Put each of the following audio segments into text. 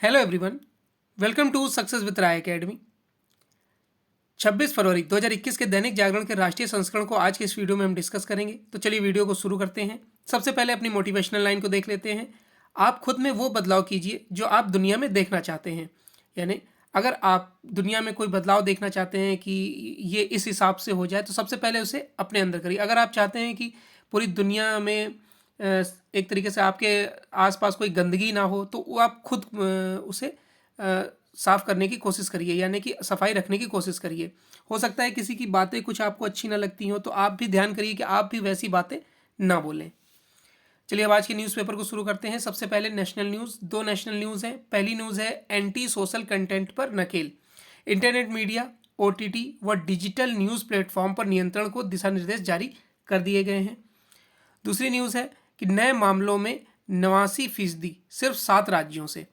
Hello everyone, welcome to success with Rai academy. 26 फरवरी 2021 के दैनिक जागरण के राष्ट्रीय संस्करण को आज के इस वीडियो में हम डिस्कस करेंगे। तो चलिए वीडियो को शुरू करते हैं। सबसे पहले अपनी मोटिवेशनल लाइन को देख लेते हैं। आप खुद में वो बदलाव कीजिए जो आप दुनिया में देखना चाहते हैं। यानी अगर आप दुनिया में कोई बदलाव देखना चाहते हैं कि ये इस हिसाब से हो जाए, तो सबसे पहले उसे अपने अंदर करिए। अगर आप चाहते हैं कि पूरी दुनिया में एक तरीके से आपके आसपास कोई गंदगी ना हो, तो वो आप खुद उसे साफ करने की कोशिश करिए, यानी कि सफाई रखने की कोशिश करिए। हो सकता है किसी की बातें कुछ आपको अच्छी ना लगती हो, तो आप भी ध्यान करिए कि आप भी वैसी बातें ना बोलें। चलिए अब आज के न्यूज़पेपर को शुरू करते हैं। सबसे पहले नेशनल न्यूज़, दो नेशनल न्यूज़ हैं। पहली न्यूज़ है एंटी सोशल कंटेंट पर नकेल। इंटरनेट मीडिया, ओटीटी व डिजिटल न्यूज़ प्लेटफॉर्म पर नियंत्रण को दिशा निर्देश जारी कर दिए गए हैं। दूसरी न्यूज़ है कि नए मामलों में 89% सिर्फ 7 राज्यों से।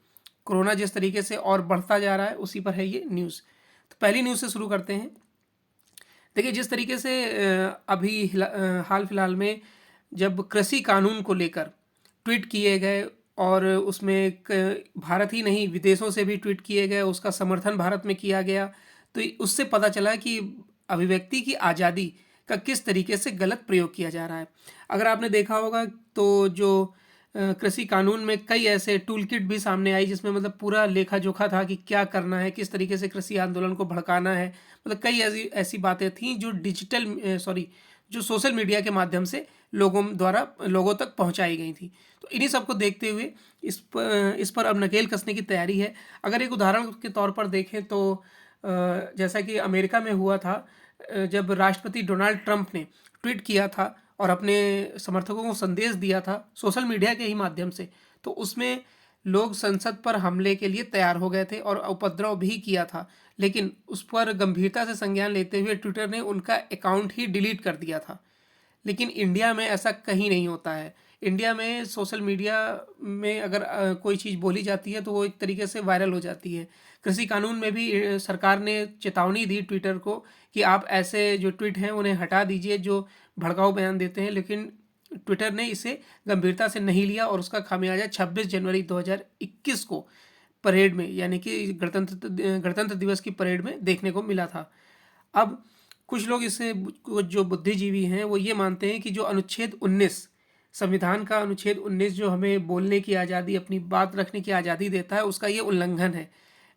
कोरोना जिस तरीके से और बढ़ता जा रहा है उसी पर है ये न्यूज़। तो पहली न्यूज़ से शुरू करते हैं। देखिए, जिस तरीके से अभी हाल फिलहाल में जब कृषि कानून को लेकर ट्वीट किए गए और उसमें भारत ही नहीं विदेशों से भी ट्वीट किए गए, उसका समर्थन भारत में किया गया, तो उससे पता चला कि अभिव्यक्ति की आज़ादी का किस तरीके से गलत प्रयोग किया जा रहा है। अगर आपने देखा होगा तो जो कृषि कानून में कई ऐसे टूल किट भी सामने आई, जिसमें मतलब पूरा लेखा जोखा था कि क्या करना है, किस तरीके से कृषि आंदोलन को भड़काना है। मतलब कई ऐसी ऐसी बातें थीं जो जो सोशल मीडिया के माध्यम से लोगों तक पहुंचाई गई थी। तो इन्हीं सबको देखते हुए इस पर अब नकेल कसने की तैयारी है। अगर एक उदाहरण के तौर पर देखें तो जैसा कि अमेरिका में हुआ था, जब राष्ट्रपति डोनाल्ड ट्रंप ने ट्वीट किया था और अपने समर्थकों को संदेश दिया था सोशल मीडिया के ही माध्यम से, तो उसमें लोग संसद पर हमले के लिए तैयार हो गए थे और उपद्रव भी किया था। लेकिन उस पर गंभीरता से संज्ञान लेते हुए ट्विटर ने उनका अकाउंट ही डिलीट कर दिया था। लेकिन इंडिया में ऐसा कहीं नहीं होता है। इंडिया में सोशल मीडिया में अगर कोई चीज़ बोली जाती है तो वो एक तरीके से वायरल हो जाती है। कृषि कानून में भी सरकार ने चेतावनी दी ट्विटर को कि आप ऐसे जो ट्वीट हैं उन्हें हटा दीजिए जो भड़काऊ बयान देते हैं, लेकिन ट्विटर ने इसे गंभीरता से नहीं लिया और उसका खामियाजा 26 जनवरी 2021 को परेड में, यानी कि गणतंत्र दिवस की परेड में देखने को मिला था। अब कुछ लोग इससे जो बुद्धिजीवी हैं वो ये मानते हैं कि जो अनुच्छेद 19 संविधान का अनुच्छेद 19 जो हमें बोलने की आज़ादी, अपनी बात रखने की आज़ादी देता है, उसका ये उल्लंघन है।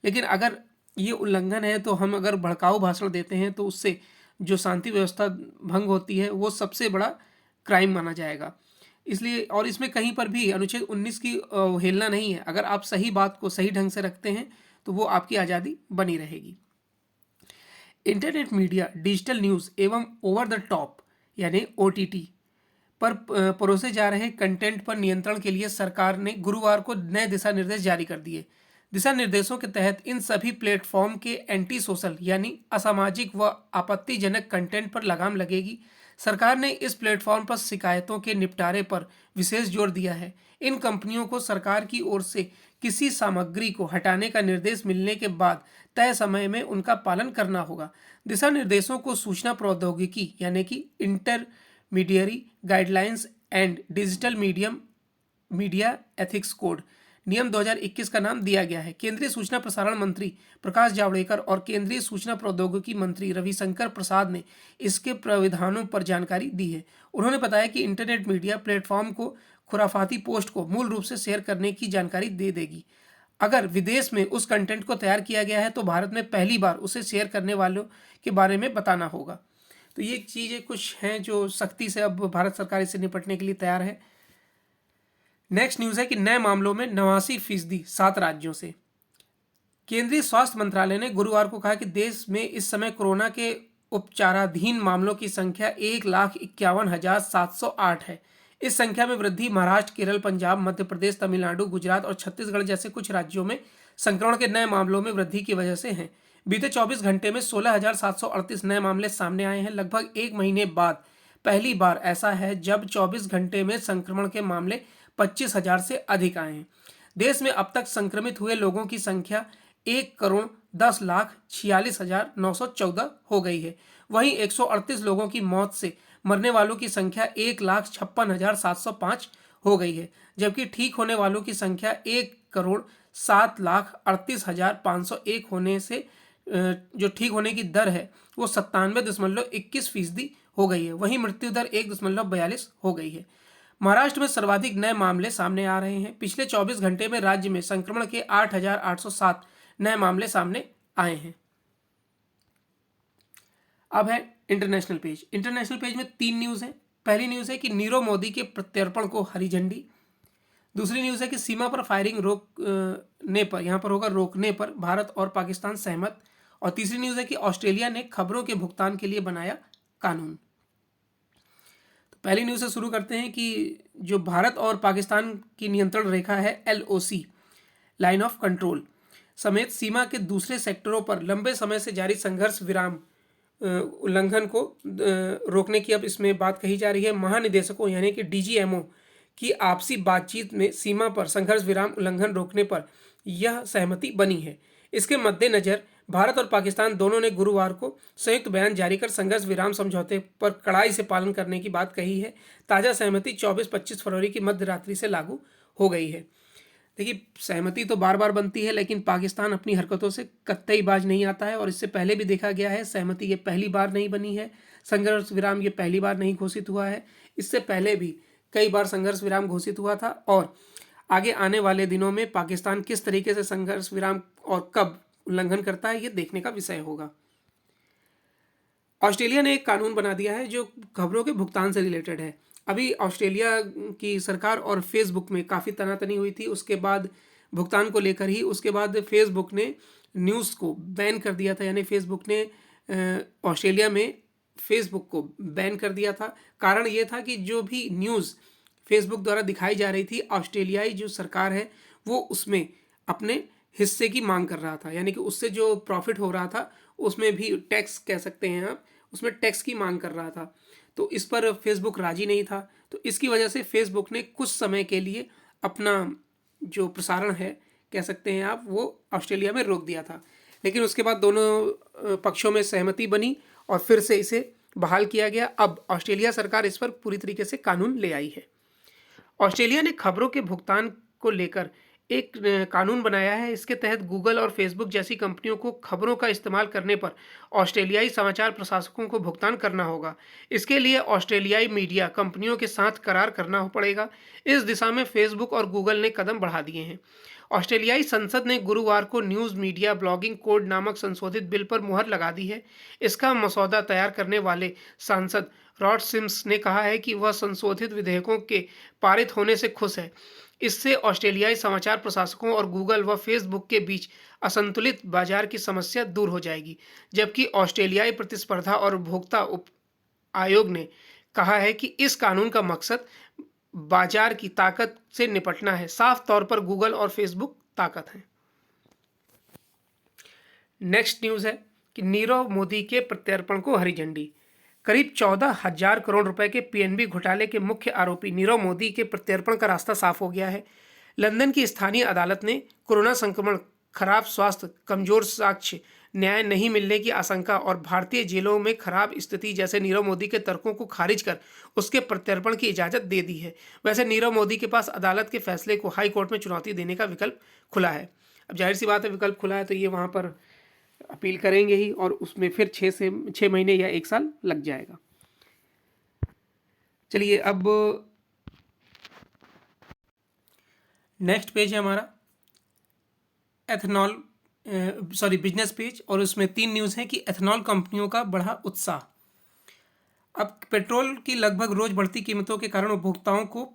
लेकिन अगर ये उल्लंघन है तो हम अगर भड़काऊ भाषण देते हैं तो उससे जो शांति व्यवस्था भंग होती है वो सबसे बड़ा क्राइम माना जाएगा। इसलिए और इसमें कहीं पर भी अनुच्छेद 19 की अवहेलना नहीं है। अगर आप सही बात को सही ढंग से रखते हैं तो वो आपकी आज़ादी बनी रहेगी। इंटरनेट मीडिया, डिजिटल न्यूज़ एवं ओवर द टॉप यानी ओटीटी पर परोसे जा रहे कंटेंट पर नियंत्रण के लिए सरकार ने गुरुवार को नए दिशा निर्देश जारी कर दिए। दिशा निर्देशों के तहत इन सभी प्लेटफॉर्म के एंटी सोशल यानी असामाजिक व आपत्तिजनक कंटेंट पर लगाम लगेगी। सरकार ने इस प्लेटफॉर्म पर शिकायतों के निपटारे पर विशेष जोर दिया है। इन कंपनियों को सरकार की ओर से किसी सामग्री को हटाने का निर्देश मिलने के बाद तय समय में उनका पालन करना होगा। दिशा निर्देशों को सूचना प्रौद्योगिकी यानी कि intermediary guidelines and digital media ethics code नियम 2021 का नाम दिया गया है। केंद्रीय सूचना प्रसारण मंत्री प्रकाश जावड़ेकर और केंद्रीय सूचना प्रौद्योगिकी मंत्री रविशंकर प्रसाद ने इसके प्रावधानों पर जानकारी दी है। उन्होंने बताया कि इंटरनेट मीडिया प्लेटफॉर्म को खुराफाती पोस्ट को मूल रूप से शेयर करने की जानकारी दे देगी। अगर विदेश में उस कंटेंट को तैयार किया गया है तो भारत में पहली बार उसे शेयर करने वालों के बारे में बताना होगा। तो ये चीज़ें कुछ हैं जो सख्ती से अब भारत सरकार इससे निपटने के लिए तैयार है। नेक्स्ट न्यूज़ है कि नए मामलों में 89% 7 राज्यों से। केंद्रीय स्वास्थ्य मंत्रालय ने गुरुवार को कहा कि देश में इस समय कोरोना के उपचाराधीन मामलों की संख्या 1,51,708 है। इस संख्या में वृद्धि महाराष्ट्र, केरल, पंजाब, मध्य प्रदेश, तमिलनाडु, गुजरात और छत्तीसगढ़ जैसे कुछ राज्यों में संक्रमण के नए मामलों में वृद्धि की वजह से है। बीते 24 घंटे में 16,738 नए मामले सामने आए हैं। लगभग एक महीने बाद पहली बार ऐसा है जब 24 घंटे में संक्रमण के मामले 25,000 से अधिक आए हैं। देश में अब तक संक्रमित हुए लोगों की संख्या 1,10,46,914 हो गई है। वहीं 138 लोगों की मौत से मरने वालों की संख्या 1,56,705 हो गई है, जबकि ठीक होने वालों की संख्या 1,07,38,501 होने से जो ठीक होने की दर है वो 97.21% हो गई है। वहीं मृत्यु दर 1.42 हो गई है। महाराष्ट्र में सर्वाधिक नए मामले सामने आ रहे हैं। पिछले 24 घंटे में राज्य में संक्रमण के 8,807 नए मामले सामने आए हैं। अब है इंटरनेशनल पेज। इंटरनेशनल पेज में 3 न्यूज़ हैं। पहली न्यूज़ है कि नीरव मोदी के प्रत्यर्पण को हरी झंडी। दूसरी न्यूज़ है कि सीमा पर फायरिंग रोकने पर, यहाँ पर होगा रोकने पर, भारत और पाकिस्तान सहमत। और तीसरी न्यूज़ है कि ऑस्ट्रेलिया ने खबरों के भुगतान के लिए बनाया कानून। तो पहली न्यूज़ से शुरू करते हैं कि जो भारत और पाकिस्तान की नियंत्रण रेखा है LOC, लाइन ऑफ कंट्रोल, समेत सीमा के दूसरे सेक्टरों पर लंबे समय से जारी संघर्ष विराम उल्लंघन को रोकने की अब इसमें बात कही जा रही है। महानिदेशकों यानी कि DGMO की आपसी बातचीत में सीमा पर संघर्ष विराम उल्लंघन रोकने पर यह सहमति बनी है। इसके मद्देनजर भारत और पाकिस्तान दोनों ने गुरुवार को संयुक्त बयान जारी कर संघर्ष विराम समझौते पर कड़ाई से पालन करने की बात कही है। ताज़ा सहमति 24-25 फरवरी की मध्य रात्रि से लागू हो गई है। देखिए, सहमति तो बार बार बनती है, लेकिन पाकिस्तान अपनी हरकतों से कतई बाज नहीं आता है। और इससे पहले भी देखा गया है, सहमति ये पहली बार नहीं बनी है। संघर्ष विराम ये पहली बार नहीं घोषित हुआ है। इससे पहले भी कई बार संघर्ष विराम घोषित हुआ था। और आगे आने वाले दिनों में पाकिस्तान किस तरीके से संघर्ष विराम और कब उल्लंघन करता है, ये देखने का विषय होगा। ऑस्ट्रेलिया ने एक कानून बना दिया है जो खबरों के भुगतान से रिलेटेड है। अभी ऑस्ट्रेलिया की सरकार और फेसबुक में काफ़ी तनातनी हुई थी, उसके बाद भुगतान को लेकर ही। उसके बाद फेसबुक ने न्यूज़ को बैन कर दिया था, यानी फेसबुक ने ऑस्ट्रेलिया में फेसबुक को बैन कर दिया था। कारण ये था कि जो भी न्यूज़ फेसबुक द्वारा दिखाई जा रही थी, ऑस्ट्रेलियाई जो सरकार है वो उसमें अपने हिस्से की मांग कर रहा था, यानी कि उससे जो प्रॉफिट हो रहा था उसमें भी टैक्स कह सकते हैं आप, उसमें टैक्स की मांग कर रहा था। तो इस पर फेसबुक राजी नहीं था। तो इसकी वजह से फेसबुक ने कुछ समय के लिए अपना जो प्रसारण है, कह सकते हैं आप, वो ऑस्ट्रेलिया में रोक दिया था। लेकिन उसके बाद दोनों पक्षों में सहमति बनी और फिर से इसे बहाल किया गया। अब ऑस्ट्रेलिया सरकार इस पर पूरी तरीके से कानून ले आई है। ऑस्ट्रेलिया ने खबरों के भुगतान को लेकर एक कानून बनाया है। इसके तहत गूगल और फेसबुक जैसी कंपनियों को खबरों का इस्तेमाल करने पर ऑस्ट्रेलियाई समाचार प्रशासकों को भुगतान करना होगा। इसके लिए ऑस्ट्रेलियाई मीडिया कंपनियों के साथ करार करना पड़ेगा। इस दिशा में फेसबुक और गूगल ने कदम बढ़ा दिए हैं। ऑस्ट्रेलियाई संसद ने गुरुवार को न्यूज़ मीडिया ब्लॉगिंग कोड नामक संशोधित बिल पर मुहर लगा दी है। इसका मसौदा तैयार करने वाले सांसद रॉड सिम्स ने कहा है कि वह संशोधित विधेयकों के पारित होने से खुश है। इससे ऑस्ट्रेलियाई समाचार प्रशासकों और गूगल व फेसबुक के बीच असंतुलित बाजार की समस्या दूर हो जाएगी। जबकि ऑस्ट्रेलियाई प्रतिस्पर्धा और उपभोक्ता आयोग ने कहा है कि इस कानून का मकसद बाजार की ताकत से निपटना है। साफ तौर पर गूगल और फेसबुक ताकत हैं। नेक्स्ट न्यूज़ है कि नीरव मोदी के प्रत्यर्पण को हरी झंडी। करीब 14,000 करोड़ रुपए के PNB घोटाले के मुख्य आरोपी नीरव मोदी के प्रत्यर्पण का रास्ता साफ हो गया है। लंदन की स्थानीय अदालत ने कोरोना संक्रमण, खराब स्वास्थ्य, कमजोर साक्ष्य, न्याय नहीं मिलने की आशंका और भारतीय जेलों में खराब स्थिति जैसे नीरव मोदी के तर्कों को खारिज कर उसके प्रत्यर्पण की इजाज़त दे दी है। वैसे नीरव मोदी के पास अदालत के फैसले को हाई कोर्ट में चुनौती देने का विकल्प खुला है। अब जाहिर सी बात है, विकल्प खुला है तो ये वहाँ पर अपील करेंगे ही, और उसमें फिर 6 महीने या 1 साल लग जाएगा। चलिए, अब नेक्स्ट पेज है हमारा बिजनेस पेज, और उसमें 3 न्यूज़ हैं कि एथेनॉल कंपनियों का बढ़ा उत्साह। अब पेट्रोल की लगभग रोज बढ़ती कीमतों के कारण उपभोक्ताओं को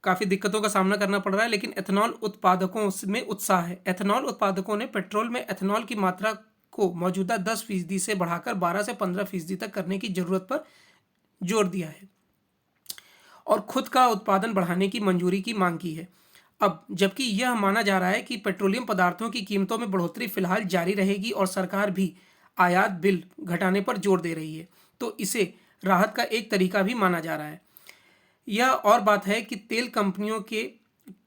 काफ़ी दिक्कतों का सामना करना पड़ रहा है, लेकिन एथेनॉल उत्पादकों में उत्साह है। एथेनॉल उत्पादकों ने पेट्रोल में एथेनॉल की मात्रा को मौजूदा 10% से बढ़ाकर 12 से 15% तक करने की जरूरत पर जोर दिया है और खुद का उत्पादन बढ़ाने की मंजूरी की मांग की है। अब जबकि यह माना जा रहा है कि पेट्रोलियम पदार्थों की कीमतों में बढ़ोतरी फिलहाल जारी रहेगी और सरकार भी आयात बिल घटाने पर जोर दे रही है, तो इसे राहत का एक तरीका भी माना जा रहा है। यह और बात है कि तेल कंपनियों के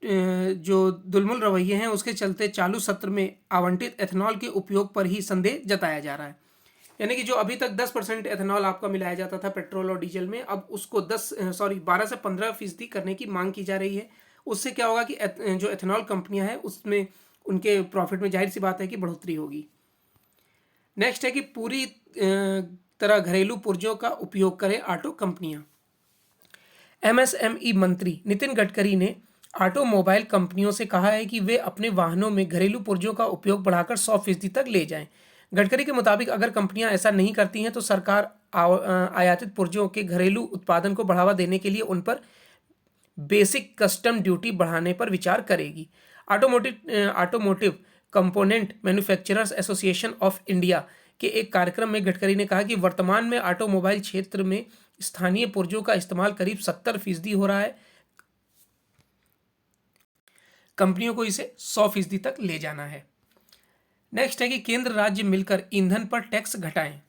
जो दुलमुल रवैये हैं उसके चलते चालू सत्र में आवंटित एथेनॉल के उपयोग पर ही संदेह जताया जा रहा है। यानी कि जो अभी तक 10% एथेनॉल आपका मिलाया जाता था पेट्रोल और डीजल में, अब उसको 12 से 15% करने की मांग की जा रही है। उससे क्या होगा कि जो एथेनॉल कंपनियां हैं उसमें उनके प्रॉफिट में जाहिर सी बात है कि बढ़ोतरी होगी। नेक्स्ट है कि पूरी तरह घरेलू पुर्जों का उपयोग करें ऑटो कंपनियां। एमएसएमई मंत्री नितिन गडकरी ने ऑटोमोबाइल कंपनियों से कहा है कि वे अपने वाहनों में घरेलू पुर्जों का उपयोग बढ़ाकर 100% तक ले जाएं। गडकरी के मुताबिक अगर कंपनियां ऐसा नहीं करती हैं तो सरकार आयातित पुर्जों के घरेलू उत्पादन को बढ़ावा देने के लिए उन पर बेसिक कस्टम ड्यूटी बढ़ाने पर विचार करेगी। Automotive component manufacturers association of India के एक कार्यक्रम में गडकरी ने कहा कि वर्तमान में ऑटोमोबाइल क्षेत्र में स्थानीय पुर्जों का इस्तेमाल करीब 70% हो रहा है। कंपनियों को इसे 100% तक ले जाना है। नेक्स्ट है कि केंद्र राज्य मिलकर ईंधन पर टैक्स घटाएं।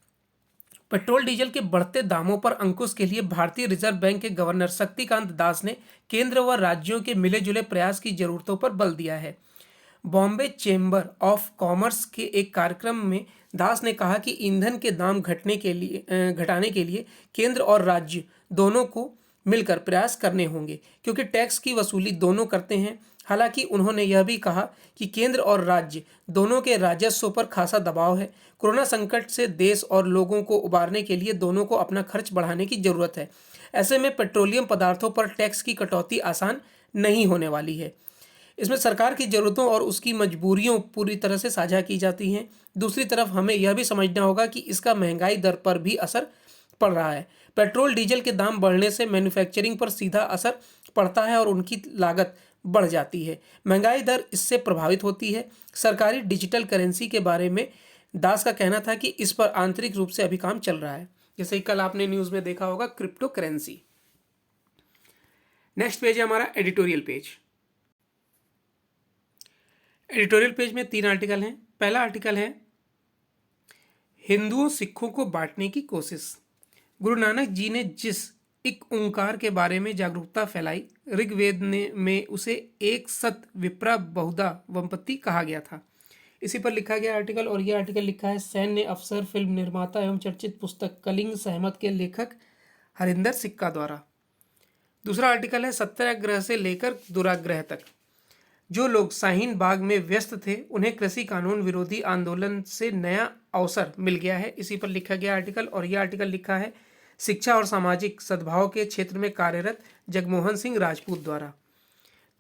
पेट्रोल डीजल के बढ़ते दामों पर अंकुश के लिए भारतीय रिजर्व बैंक के गवर्नर शक्तिकांत दास ने केंद्र व राज्यों के मिले जुले प्रयास की जरूरतों पर बल दिया है। बॉम्बे चेंबर ऑफ कॉमर्स के एक कार्यक्रम में दास ने कहा कि ईंधन के दाम घटाने के लिए केंद्र और राज्य दोनों को मिलकर प्रयास करने होंगे, क्योंकि टैक्स की वसूली दोनों करते हैं। हालांकि उन्होंने यह भी कहा कि केंद्र और राज्य दोनों के राजस्व पर खासा दबाव है। कोरोना संकट से देश और लोगों को उबारने के लिए दोनों को अपना खर्च बढ़ाने की जरूरत है। ऐसे में पेट्रोलियम पदार्थों पर टैक्स की कटौती आसान नहीं होने वाली है। इसमें सरकार की ज़रूरतों और उसकी मजबूरियों पूरी तरह से साझा की जाती हैं। दूसरी तरफ हमें यह भी समझना होगा कि इसका महंगाई दर पर भी असर पड़ रहा है। पेट्रोल डीजल के दाम बढ़ने से मैन्युफैक्चरिंग पर सीधा असर पड़ता है और उनकी लागत बढ़ जाती है। महंगाई दर इससे प्रभावित होती है। सरकारी डिजिटल करेंसी के बारे में दास का कहना था कि इस पर आंतरिक रूप से अभी काम चल रहा है। जैसे कल आपने न्यूज़ में देखा होगा क्रिप्टो करेंसी। नेक्स्ट पेज है हमारा एडिटोरियल पेज। एडिटोरियल पेज में 3 आर्टिकल हैं। पहला आर्टिकल है हिंदुओं सिखों को बांटने की कोशिश। गुरु नानक जी ने जिस एक ओंकार के बारे में जागरूकता फैलाई, ऋग्वेद में उसे एक सत विप्रा बहुधा वंपति कहा गया था। इसी पर लिखा गया आर्टिकल, और यह आर्टिकल लिखा है सैन्य अफसर, फिल्म निर्माता एवं चर्चित पुस्तक कलिंग सहमत के लेखक हरिंदर सिक्का द्वारा। दूसरा आर्टिकल है सत्याग्रह से लेकर दुराग्रह तक। जो लोग शाहीन बाग में व्यस्त थे उन्हें कृषि कानून विरोधी आंदोलन से नया अवसर मिल गया है। इसी पर लिखा गया आर्टिकल, और यह आर्टिकल लिखा है शिक्षा और सामाजिक सद्भाव के क्षेत्र में कार्यरत जगमोहन सिंह राजपूत द्वारा।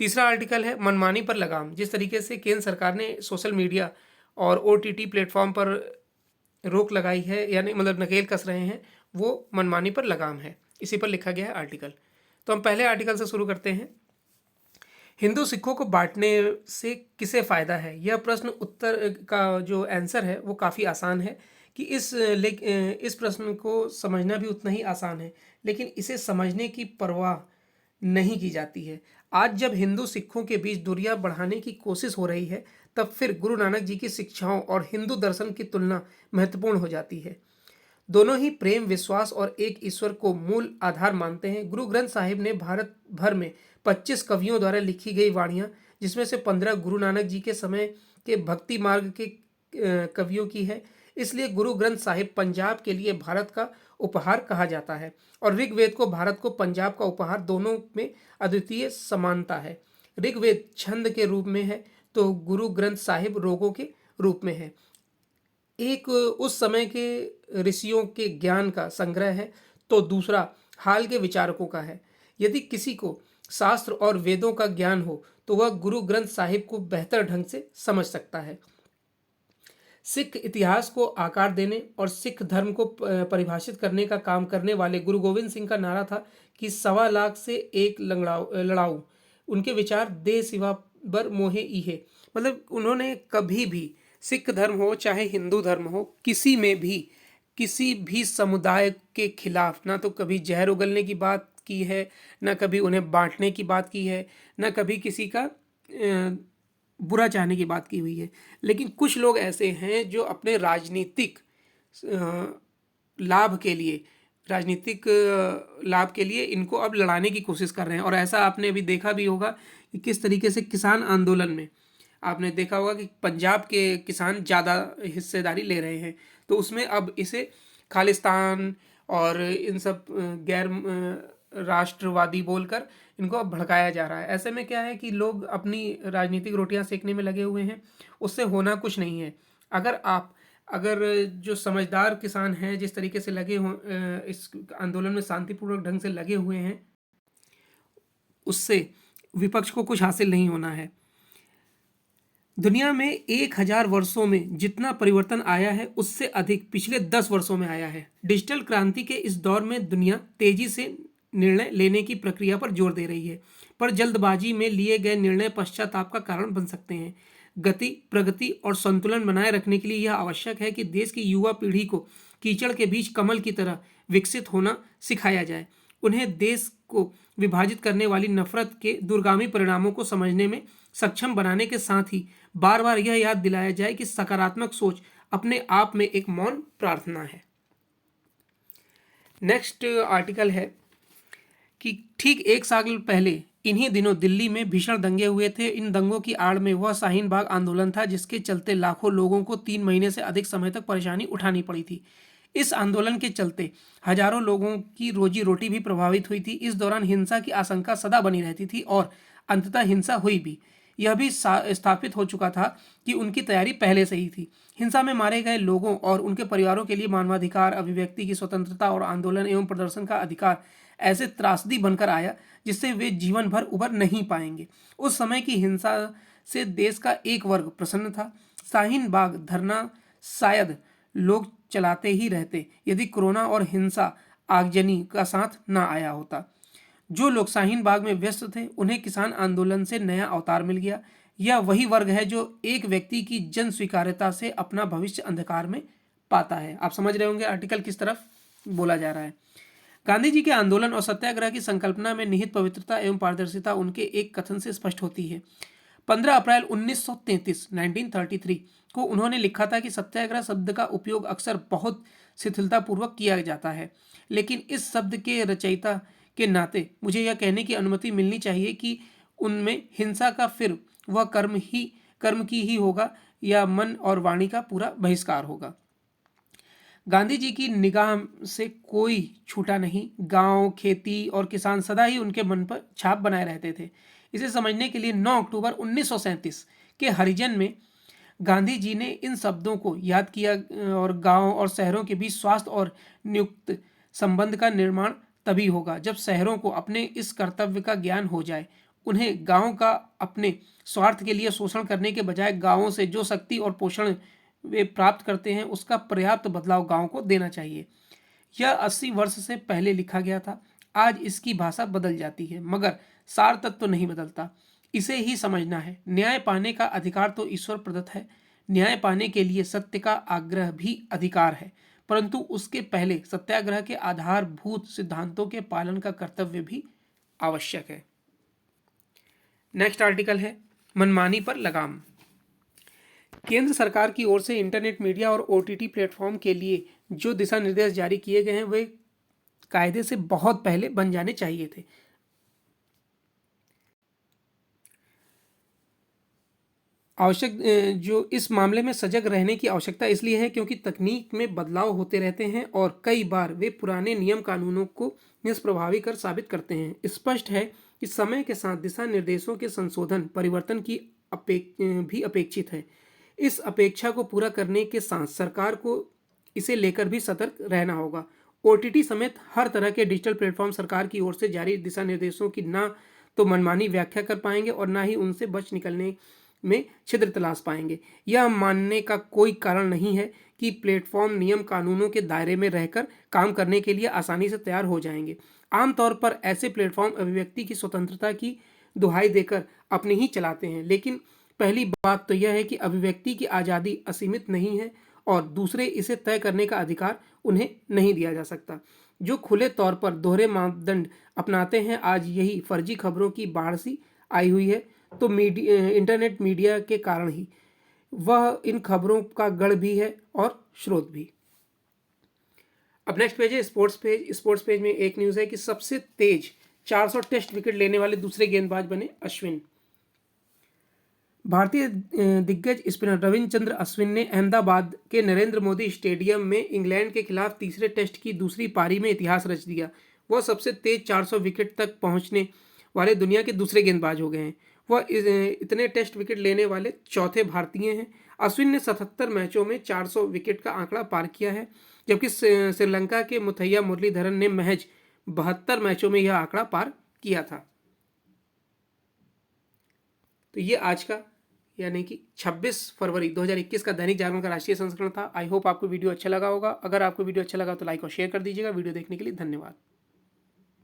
तीसरा आर्टिकल है मनमानी पर लगाम। जिस तरीके से केंद्र सरकार ने सोशल मीडिया और OTT प्लेटफॉर्म पर रोक लगाई है, यानी मतलब नकेल कस रहे हैं, वो मनमानी पर लगाम है। इसी पर लिखा गया है आर्टिकल। तो हम पहले आर्टिकल से शुरू करते हैं। हिंदू सिखों को बांटने से किसे फ़ायदा है? यह प्रश्न उत्तर का जो आंसर है वो काफ़ी आसान है कि इस प्रश्न को समझना भी उतना ही आसान है, लेकिन इसे समझने की परवाह नहीं की जाती है। आज जब हिंदू सिखों के बीच दूरियां बढ़ाने की कोशिश हो रही है, तब फिर गुरु नानक जी की शिक्षाओं और हिंदू दर्शन की तुलना महत्वपूर्ण हो जाती है। दोनों ही प्रेम, विश्वास और एक ईश्वर को मूल आधार मानते हैं। गुरु ग्रंथ साहिब ने भारत भर में 25 कवियों द्वारा लिखी गई वाणियाँ, जिसमें से 15 गुरु नानक जी के समय के भक्ति मार्ग के कवियों की है। इसलिए गुरु ग्रंथ साहिब पंजाब के लिए भारत का उपहार कहा जाता है, और ऋग्वेद को भारत को पंजाब का उपहार, दोनों में अद्वितीय समानता है। ऋग्वेद छंद के रूप में है तो गुरु ग्रंथ साहिब रोगों के रूप में है। एक उस समय के ऋषियों के ज्ञान का संग्रह है, तो दूसरा हाल के विचारकों का है। यदि किसी को शास्त्र और वेदों का ज्ञान हो तो वह गुरु ग्रंथ साहिब को बेहतर ढंग से समझ सकता है। सिख इतिहास को आकार देने और सिख धर्म को परिभाषित करने का काम करने वाले गुरु गोविंद सिंह का नारा था कि 1.25 लाख से एक लड़ाऊ। उनके विचार दे सिवा बर मोहे इहे, मतलब उन्होंने कभी भी सिख धर्म हो चाहे हिंदू धर्म हो, किसी भी समुदाय के खिलाफ ना तो कभी जहर उगलने की बात की है, ना कभी उन्हें बांटने की बात की है, ना कभी किसी का बुरा चाहने की बात की हुई है। लेकिन कुछ लोग ऐसे हैं जो अपने राजनीतिक लाभ के लिए इनको अब लड़ाने की कोशिश कर रहे हैं। और ऐसा आपने अभी देखा भी होगा कि किस तरीके से किसान आंदोलन में आपने देखा होगा कि पंजाब के किसान ज़्यादा हिस्सेदारी ले रहे हैं, तो उसमें अब इसे खालिस्तान और इन सब गैर राष्ट्रवादी बोलकर इनको अब भड़काया जा रहा है। ऐसे में क्या है कि लोग अपनी राजनीतिक रोटियां सेकने में लगे हुए हैं, उससे होना कुछ नहीं है। अगर जो समझदार किसान हैं जिस तरीके से लगे हों, इस आंदोलन में शांतिपूर्वक ढंग से लगे हुए हैं, उससे विपक्ष को कुछ हासिल नहीं होना है। दुनिया में 1000 वर्षों में जितना परिवर्तन आया है उससे अधिक पिछले 10 वर्षों में आया है। डिजिटल क्रांति के इस दौर में दुनिया तेजी से निर्णय लेने की प्रक्रिया पर जोर दे रही है, पर जल्दबाजी में लिए गए निर्णय पश्चाताप का कारण बन सकते हैं। गति, प्रगति और संतुलन बनाए रखने के लिए यह आवश्यक है कि देश की युवा पीढ़ी को कीचड़ के बीच कमल की तरह विकसित होना सिखाया जाए। उन्हें देश को विभाजित करने वाली नफरत के दूरगामी परिणामों को समझने में सक्षम बनाने के साथ ही बार बार यह याद दिलाया जाए कि सकारात्मक सोच अपने आप में एक मौन प्रार्थना है। नेक्स्ट आर्टिकल है कि ठीक 1 साल पहले इन्हीं दिनों दिल्ली में भीषण दंगे हुए थे। इन दंगों की आड़ में वह शाहीन बाग आंदोलन था जिसके चलते लाखों लोगों को 3 महीने से अधिक समय तक परेशानी उठानी पड़ी थी। इस आंदोलन के चलते हजारों लोगों की रोजी रोटी भी प्रभावित हुई थी। इस दौरान हिंसा की आशंका सदा बनी रहती थी और अंततः हिंसा हुई भी। यह भी स्थापित हो चुका था कि उनकी तैयारी पहले से ही थी। हिंसा में मारे गए लोगों और उनके परिवारों के लिए मानवाधिकार, अभिव्यक्ति की स्वतंत्रता और आंदोलन एवं प्रदर्शन का अधिकार ऐसे त्रासदी बनकर आया जिससे वे जीवन भर उबर नहीं पाएंगे। उस समय की हिंसा से देश का एक वर्ग प्रसन्न था। शाहीन बाग धरना शायद लोग चलाते ही रहते यदि कोरोना और हिंसा आगजनी का साथ न आया होता। जो लोग शाहीन बाग में व्यस्त थे उन्हें किसान आंदोलन से नया अवतार मिल गया। यह वही वर्ग है जो एक व्यक्ति की जन स्वीकार्यता से अपना भविष्य अंधकार में पाता है। आप समझ रहे होंगे आर्टिकल किस तरफ बोला जा रहा है। गांधी जी के आंदोलन और सत्याग्रह की संकल्पना में निहित पवित्रता एवं पारदर्शिता उनके एक कथन से स्पष्ट होती है। 15 अप्रैल 1933 को उन्होंने लिखा था कि सत्याग्रह शब्द का उपयोग अक्सर बहुत शिथिलतापूर्वक किया जाता है, लेकिन इस शब्द के रचयिता के नाते मुझे यह कहने की अनुमति मिलनी चाहिए कि उनमें हिंसा का फिर वह कर्म की ही होगा या मन और वाणी का पूरा बहिष्कार होगा। गांधी जी की निगाह से कोई छूटा नहीं। गांव, खेती और किसान सदा ही उनके मन पर छाप बनाए रहते थे। इसे समझने के लिए 9 अक्टूबर 1937 के हरिजन में गांधी जी ने इन शब्दों को याद किया और गांव और शहरों के बीच स्वास्थ्य और नियुक्त संबंध का निर्माण तभी होगा जब शहरों को अपने इस कर्तव्य का ज्ञान हो जाए। उन्हें गांव का अपने स्वार्थ के लिए शोषण करने के बजाय गांवों से जो शक्ति और पोषण वे प्राप्त करते हैं उसका पर्याप्त बदलाव गांव को देना चाहिए। यह 80 वर्ष से पहले लिखा गया था। आज इसकी भाषा बदल जाती है मगर सार तत्व तो नहीं बदलता। इसे ही समझना है। न्याय पाने का अधिकार तो ईश्वर प्रदत्त है। न्याय पाने के लिए सत्य का आग्रह भी अधिकार है, परंतु उसके पहले सत्याग्रह के आधारभूत सिद्धांतों के पालन का कर्तव्य भी आवश्यक है। नेक्स्ट आर्टिकल है मनमानी पर लगाम। केंद्र सरकार की ओर से इंटरनेट मीडिया और ओटीटी प्लेटफॉर्म के लिए जो दिशा निर्देश जारी किए गए हैं वे कायदे से बहुत पहले बन जाने चाहिए थे। जो इस मामले में सजग रहने की आवश्यकता इसलिए है क्योंकि तकनीक में बदलाव होते रहते हैं और कई बार वे पुराने नियम कानूनों को निष्प्रभावी कर साबित करते हैं। स्पष्ट है कि समय के साथ दिशा निर्देशों के संशोधन परिवर्तन की भी अपेक्षित है। इस अपेक्षा को पूरा करने के साथ सरकार को इसे लेकर भी सतर्क रहना होगा। ओटीटी समेत हर तरह के डिजिटल प्लेटफॉर्म सरकार की ओर से जारी दिशा निर्देशों की ना तो मनमानी व्याख्या कर पाएंगे और ना ही उनसे बच निकलने में छिद्र तलाश पाएंगे। यह मानने का कोई कारण नहीं है कि प्लेटफॉर्म नियम कानूनों के दायरे में रहकर काम करने के लिए आसानी से तैयार हो जाएंगे। आमतौर पर ऐसे प्लेटफॉर्म अभिव्यक्ति की स्वतंत्रता की दुहाई देकर अपनी ही चलाते हैं, लेकिन पहली बात तो यह है कि अभिव्यक्ति की आज़ादी असीमित नहीं है और दूसरे इसे तय करने का अधिकार उन्हें नहीं दिया जा सकता। जो खुले तौर पर दोहरे मापदंड अपनाते हैं, आज यही फर्जी खबरों की बाढ़ सी आई हुई है, तो इंटरनेट मीडिया के कारण ही वह इन खबरों का गढ़ भी है और स्रोत भी। अब नेक्स्ट पेज है स्पोर्ट्स पेज। स्पोर्ट्स पेज में एक न्यूज़ है कि सबसे तेज 400 टेस्ट विकेट लेने वाले दूसरे गेंदबाज बने अश्विन। भारतीय दिग्गज स्पिनर रविचंद्र अश्विन ने अहमदाबाद के नरेंद्र मोदी स्टेडियम में इंग्लैंड के खिलाफ तीसरे टेस्ट की दूसरी पारी में इतिहास रच दिया। वह सबसे तेज 400 विकेट तक पहुंचने वाले दुनिया के दूसरे गेंदबाज हो गए हैं। वह इतने टेस्ट विकेट लेने वाले चौथे भारतीय हैं। अश्विन ने 77 मैचों में 400 विकेट का आंकड़ा पार किया है, जबकि श्रीलंका के मुथैया मुरलीधरन ने महज 72 मैचों में यह आंकड़ा पार किया था। तो ये आज का यानी कि 26 फरवरी 2021 का दैनिक जागरण का राष्ट्रीय संस्करण था। आई होप आपको वीडियो अच्छा लगा होगा। अगर आपको वीडियो अच्छा लगा तो लाइक और शेयर कर दीजिएगा। वीडियो देखने के लिए धन्यवाद।